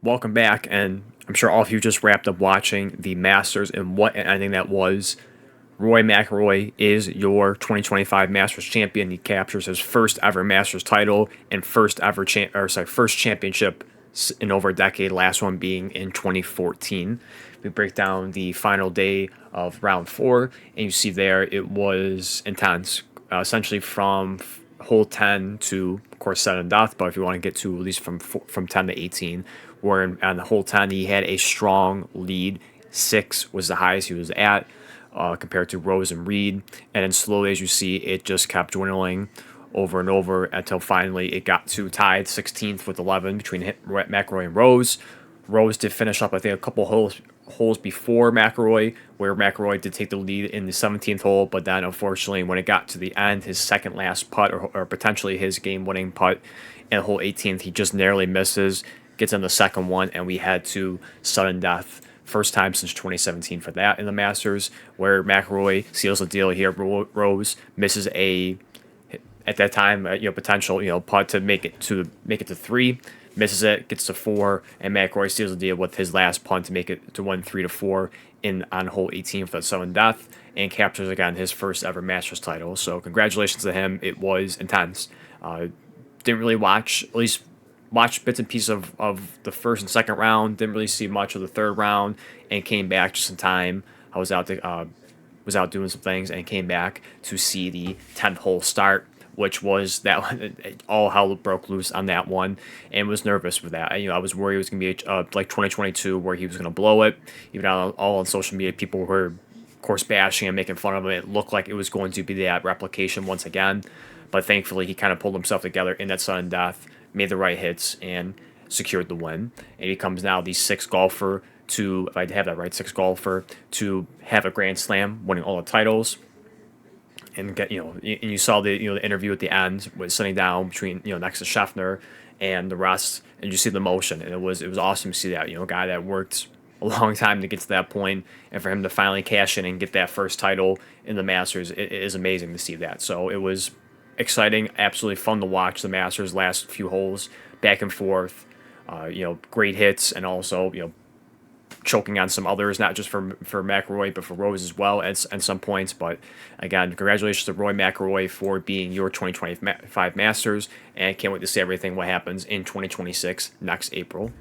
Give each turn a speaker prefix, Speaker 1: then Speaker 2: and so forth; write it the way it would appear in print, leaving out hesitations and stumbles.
Speaker 1: Welcome back, and I'm sure all of you just wrapped up watching the Masters, and what an ending that was. Rory McIlroy is your 2025 Masters champion. He captures his first ever Masters title and first championship in over a decade. Last one being in 2014. We break down the final day of round four, and you see there it was intense, essentially from hole 10 to, of course, sudden death. But if you want to get to at least from 10 to 18, where on the hole 10 he had a strong lead. 6 was the highest he was at, compared to Rose and Reed. And then slowly, as you see, it just kept dwindling over and over until finally it got to tied 16th with 11 between McIlroy and Rose. Rose did finish up, I think, a couple holes before McIlroy, where McIlroy did take the lead in the 17th hole, but then unfortunately, when it got to the end, his second last putt, or potentially his game-winning putt in hole 18th, he just narrowly misses, gets on the second one, and we head to sudden death. First time since 2017 for that in the Masters, where McIlroy seals the deal here. Rose misses a, at that time, potential putt to make it to 3, misses it, gets to 4, and McIlroy seals the deal with his last punt to make it to 3 to 4 on hole 18 for the sudden death, and captures again his first ever Masters title. So congratulations to him. It was intense. Didn't really watched bits and pieces of the first and second round. Didn't really see much of the third round, and came back just in time. I was out doing some things, and came back to see the 10th hole start, which was that one. All hell broke loose on that one, and was nervous with that. I was worried it was gonna be like 2022, where he was gonna blow it. Even all on social media, people were, of course, bashing and making fun of him. It looked like it was going to be that replication once again, but thankfully he kind of pulled himself together in that sudden death, made the right hits, and secured the win. And he becomes now the sixth golfer to, if I have that right, sixth golfer to have a Grand Slam, winning all the titles. And and you saw the interview at the end with sitting down between next to Scheffner and the rest, and you see the emotion, and it was awesome to see that a guy that worked a long time to get to that point, and for him to finally cash in and get that first title in the Masters, it is amazing to see that. So it was exciting, absolutely fun to watch the Masters last few holes, back and forth. Great hits, and also choking on some others, not just for McIlroy, but for Rose as well at some points. But again, congratulations to Rory McIlroy for being your 2025 Masters, and I can't wait to see what happens in 2026 next April.